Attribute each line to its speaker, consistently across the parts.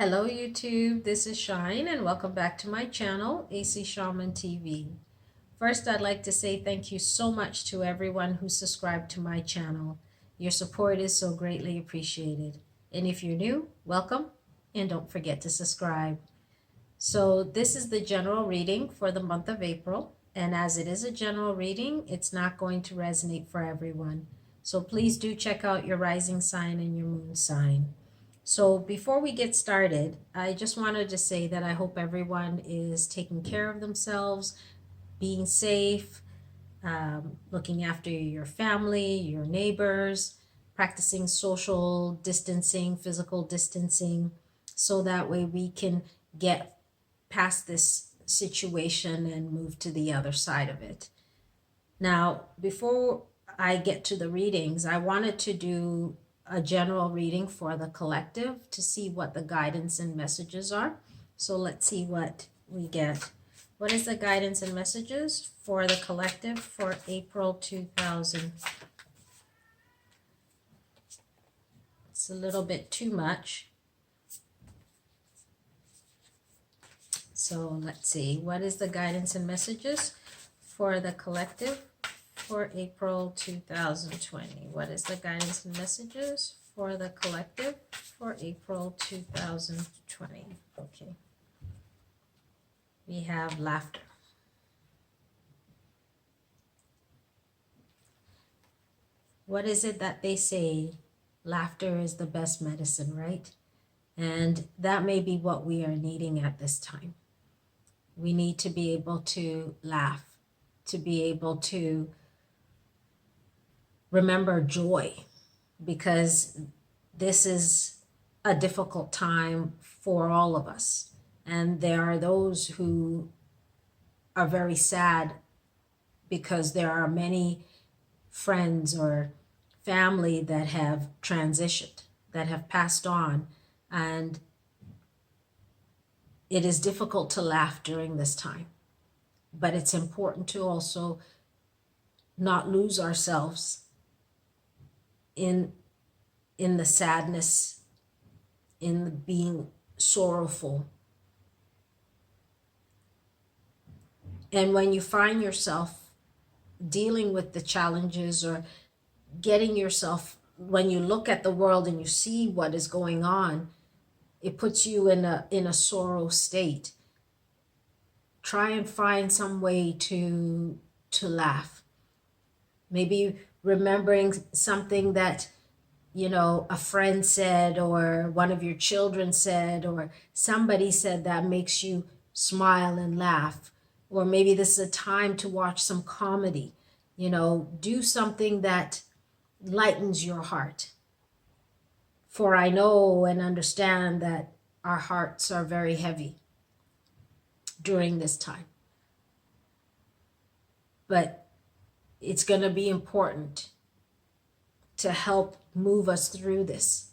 Speaker 1: Hello YouTube, this is Shine and welcome back to my channel, AC Shaman TV. First, I'd like to say thank you so much to everyone who subscribed to my channel. Your support is so greatly appreciated. And if you're new, welcome and don't forget to subscribe. So this is the general reading for the month of April. And as it is a general reading, it's not going to resonate for everyone. So please do check out your rising sign and your moon sign. So before we get started, I just wanted to say that I hope everyone is taking care of themselves, being safe, looking after your family, your neighbors, practicing social distancing, physical distancing, so that way we can get past this situation and move to the other side of it. Now, before I get to the readings, I wanted to do a general reading for the collective to see what the guidance and messages are. So let's see what we get. What is the guidance and messages for the collective for April 2000? It's a little bit too much. So let's see. What is the guidance and messages for the collective for April 2020? What is the guidance and messages for the collective for April 2020? Okay. We have laughter. What is it that they say? Laughter is the best medicine, right? And that may be what we are needing at this time. We need to be able to laugh, to be able to remember joy, because this is a difficult time for all of us. And there are those who are very sad because there are many friends or family that have transitioned, that have passed on, and it is difficult to laugh during this time. But it's important to also not lose ourselves in the sadness, in the being sorrowful. And when you find yourself dealing with the challenges or getting yourself, when you look at the world and you see what is going on, it puts you in a sorrow state. Try and find some way to laugh. Maybe remembering something that, a friend said, or one of your children said, or somebody said that makes you smile and laugh. Or maybe this is a time to watch some comedy. Do something that lightens your heart. For I know and understand that our hearts are very heavy during this time. But it's going to be important to help move us through this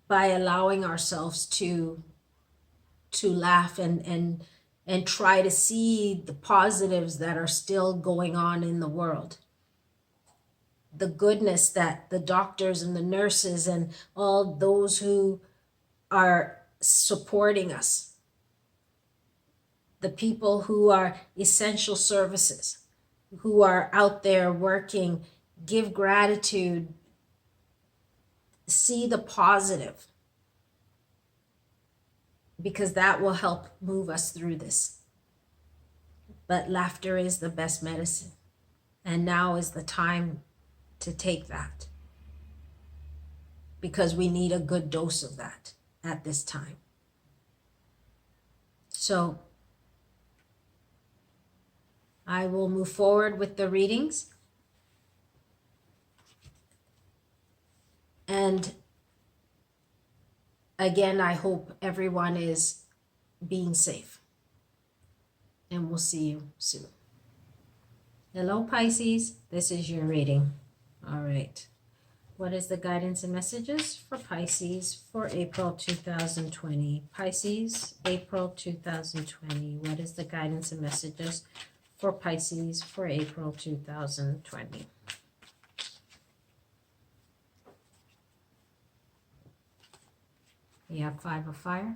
Speaker 1: by allowing ourselves to laugh and try to see the positives that are still going on in the world. The goodness that the doctors and the nurses and all those who are supporting us, the people who are essential services, who are out there working, give gratitude, see the positive, because that will help move us through this. But laughter is the best medicine. And now is the time to take that, because we need a good dose of that at this time. So I will move forward with the readings. And again, I hope everyone is being safe. And we'll see you soon. Hello, Pisces. This is your reading. All right. What is the guidance and messages for Pisces for April 2020? Pisces, April 2020. What is the guidance and messages for Pisces for April 2020? We have 5 of fire.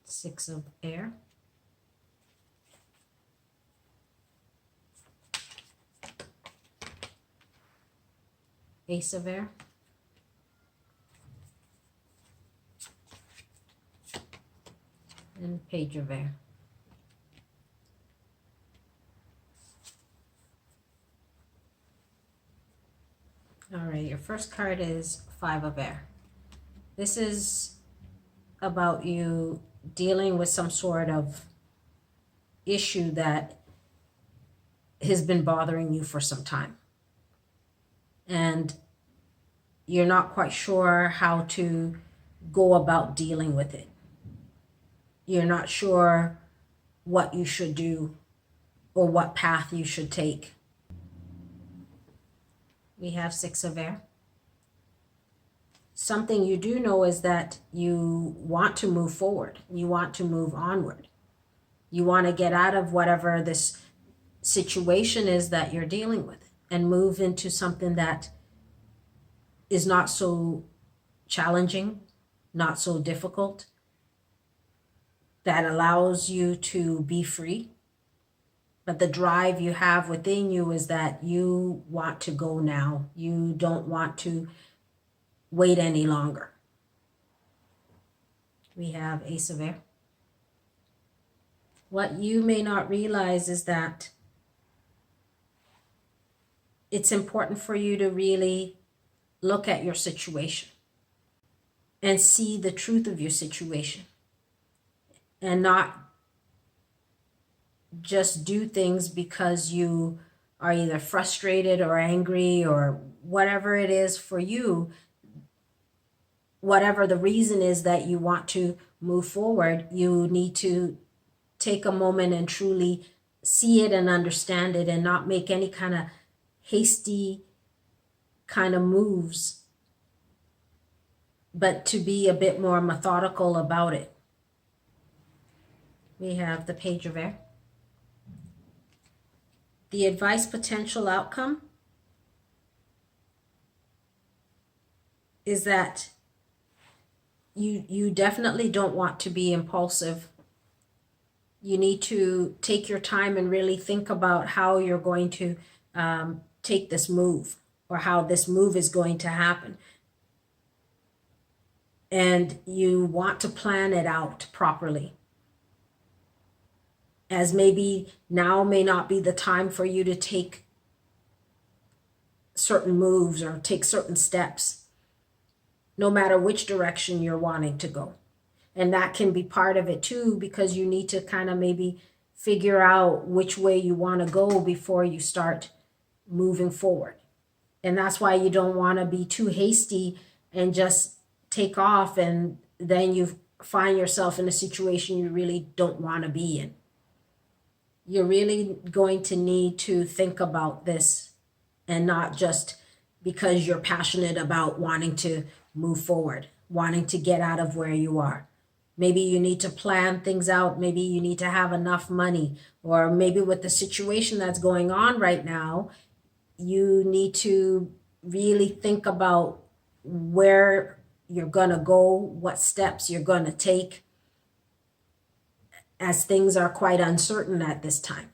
Speaker 1: Six of air. Ace of air. And page of air. All right, your first card is 5 of air. This is about you dealing with some sort of issue that has been bothering you for some time. And you're not quite sure how to go about dealing with it. You're not sure what you should do or what path you should take. We have 6 of air. Something you do know is that you want to move forward. You want to move onward. You want to get out of whatever this situation is that you're dealing with and move into something that is not so challenging, not so difficult, that allows you to be free. But the drive you have within you is that you want to go now. You don't want to wait any longer. We have Ace of Air. What you may not realize is that it's important for you to really look at your situation and see the truth of your situation and not just do things because you are either frustrated or angry or whatever it is for you. Whatever the reason is that you want to move forward, you need to take a moment and truly see it and understand it and not make any kind of hasty kind of moves, but to be a bit more methodical about it. We have the Page of Air. The advice potential outcome is that you definitely don't want to be impulsive. You need to take your time and really think about how you're going to take this move or how this move is going to happen. And you want to plan it out properly. As maybe now may not be the time for you to take certain moves or take certain steps, no matter which direction you're wanting to go. And that can be part of it too, because you need to kind of maybe figure out which way you want to go before you start moving forward. And that's why you don't want to be too hasty and just take off and then you find yourself in a situation you really don't want to be in. You're really going to need to think about this and not just because you're passionate about wanting to move forward, wanting to get out of where you are. Maybe you need to plan things out. Maybe you need to have enough money, or maybe with the situation that's going on right now, you need to really think about where you're going to go, what steps you're going to take, as things are quite uncertain at this time.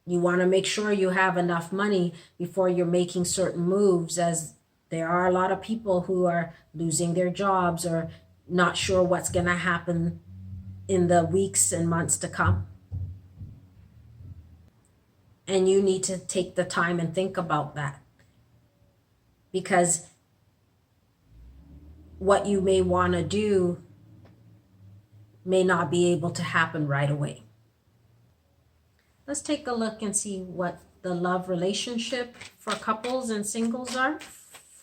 Speaker 1: You want to make sure you have enough money before you're making certain moves, as there are a lot of people who are losing their jobs or not sure what's going to happen in the weeks and months to come. And you need to take the time and think about that, because what you may want to do may not be able to happen right away. Let's take a look and see what the love relationship for couples and singles are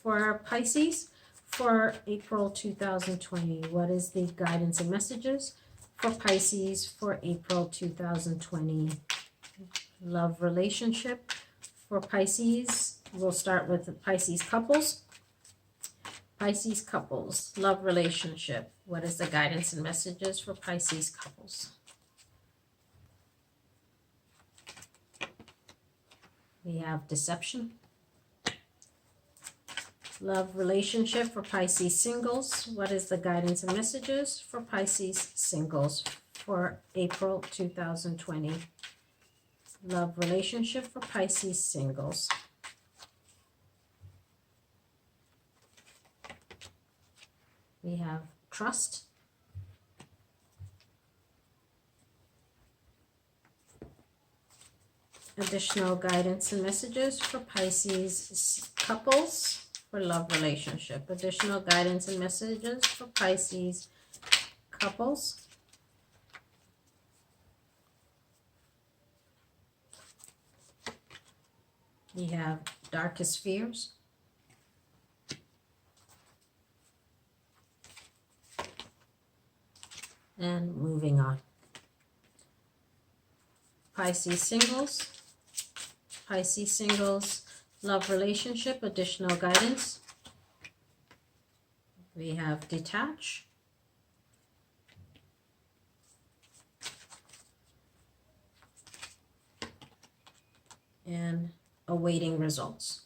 Speaker 1: for Pisces for April 2020. What is the guidance and messages for Pisces for April 2020? Love relationship for Pisces. We'll start with the Pisces couples. Pisces couples, love relationship. What is the guidance and messages for Pisces couples? We have deception. Love relationship for Pisces singles. What is the guidance and messages for Pisces singles for April 2020? Love relationship for Pisces singles. We have trust. Additional guidance and messages for Pisces couples for love relationship. Additional guidance and messages for Pisces couples. We have darkest fears. And moving on. Pisces singles. Pisces singles, love relationship, additional guidance. We have detach. And awaiting results.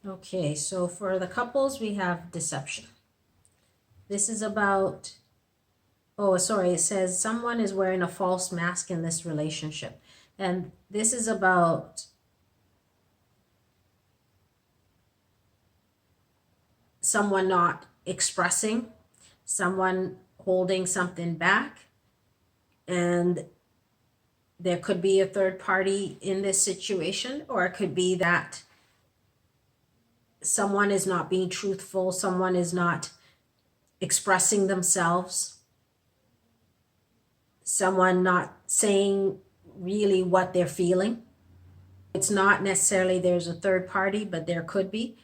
Speaker 1: Okay, so for the couples, we have deception. This is about, oh, sorry, it says someone is wearing a false mask in this relationship. And this is about someone not expressing, someone holding something back, and there could be a third party in this situation, or it could be that someone is not being truthful, someone is not expressing themselves, someone not saying really what they're feeling. It's not necessarily there's a third party, but there could be.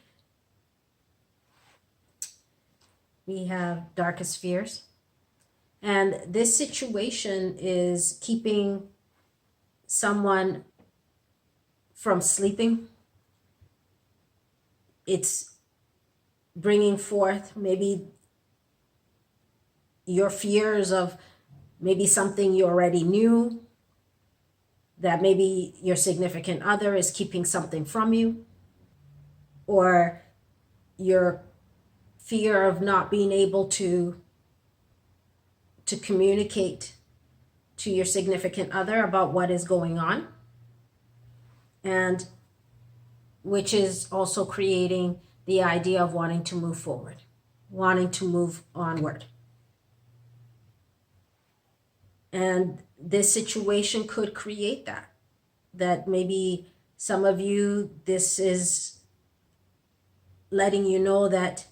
Speaker 1: We have darkest fears. And this situation is keeping someone from sleeping. It's bringing forth maybe your fears of maybe something you already knew, that maybe your significant other is keeping something from you, or your fear of not being able to communicate to your significant other about what is going on, and which is also creating the idea of wanting to move forward, wanting to move onward. And this situation could create that maybe some of you, this is letting you know that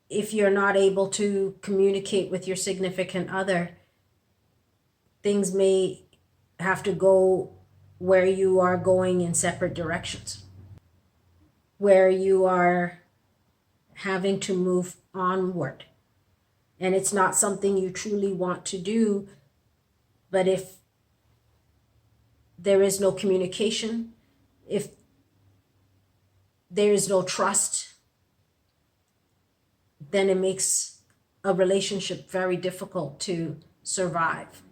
Speaker 1: if you're not able to communicate with your significant other, things may have to go where you are going in separate directions, where you are having to move onward. And it's not something you truly want to do, but if there is no communication, if there is no trust, then it makes a relationship very difficult to survive.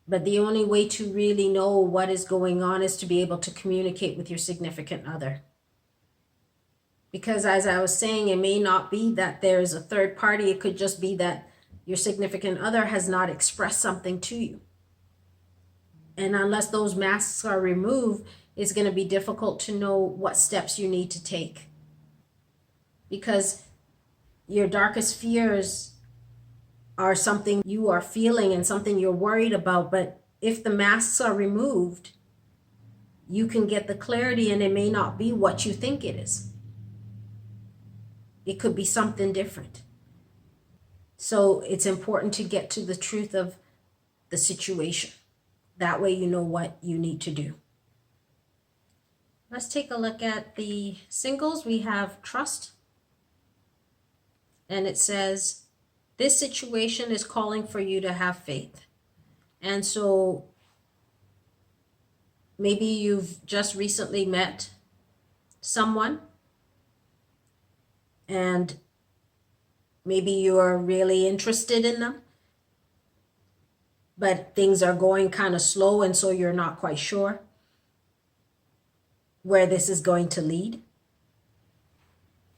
Speaker 1: But the only way to really know what is going on is to be able to communicate with your significant other. Because as I was saying, it may not be that there is a third party. It could just be that your significant other has not expressed something to you. And unless those masks are removed, it's going to be difficult to know what steps you need to take. Because your darkest fears are something you are feeling and something you're worried about. But if the masks are removed, you can get the clarity, and it may not be what you think it is. It could be something different. So it's important to get to the truth of the situation. That way you know what you need to do. Let's take a look at the singles. We have trust. And it says, this situation is calling for you to have faith. And so maybe you've just recently met someone, and maybe you're really interested in them, but things are going kind of slow, and so you're not quite sure where this is going to lead.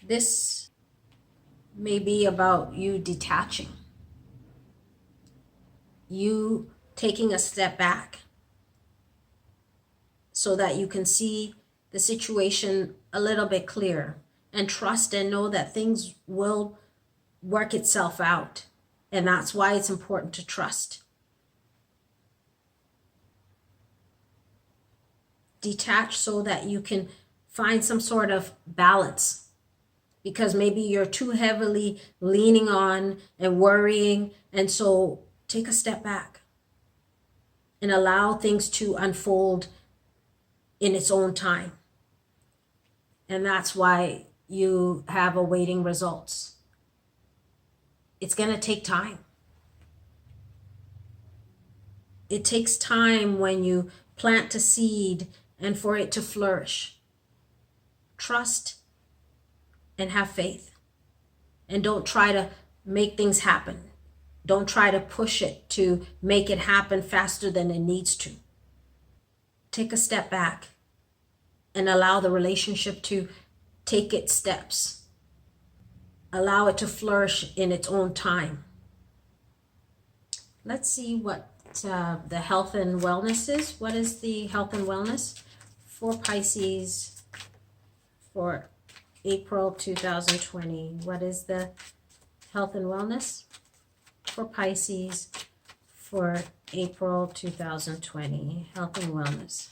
Speaker 1: This may be about you detaching, you taking a step back so that you can see the situation a little bit clearer and trust and know that things will work itself out. And that's why it's important to trust. Detach so that you can find some sort of balance, because maybe you're too heavily leaning on and worrying. And so take a step back and allow things to unfold in its own time. And that's why you have awaiting results. It's going to take time. It takes time when you plant a seed and for it to flourish. Trust and have faith. And don't try to make things happen. Don't try to push it to make it happen faster than it needs to. Take a step back and allow the relationship to take its steps. Allow it to flourish in its own time. Let's see what the health and wellness is. What is the health and wellness for Pisces for April 2020? What is the health and wellness for Pisces for April 2020? Health and wellness.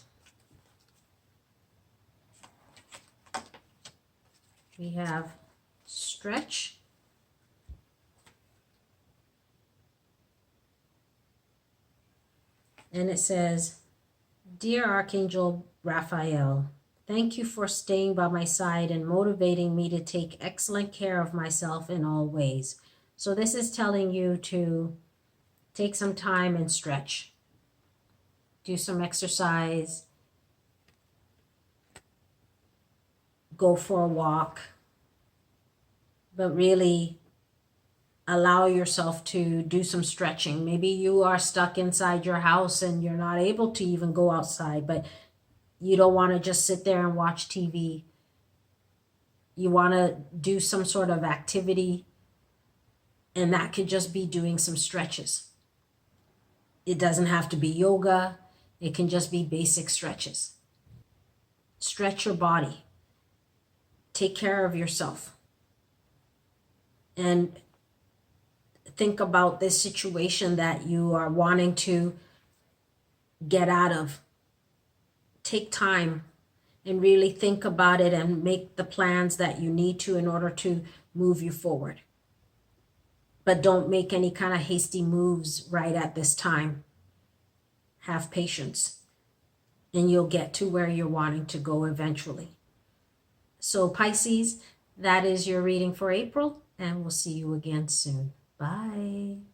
Speaker 1: We have stretch. And it says, Dear Archangel Raphael, thank you for staying by my side and motivating me to take excellent care of myself in all ways. So this is telling you to take some time and stretch. Do some exercise. Go for a walk. But really allow yourself to do some stretching. Maybe you are stuck inside your house and you're not able to even go outside, but you don't want to just sit there and watch TV. You want to do some sort of activity, and that could just be doing some stretches. It doesn't have to be yoga. It can just be basic stretches. Stretch your body. Take care of yourself. And think about this situation that you are wanting to get out of. Take time and really think about it and make the plans that you need to in order to move you forward. But don't make any kind of hasty moves right at this time. Have patience, and you'll get to where you're wanting to go eventually. So Pisces, that is your reading for April, and we'll see you again soon. Bye.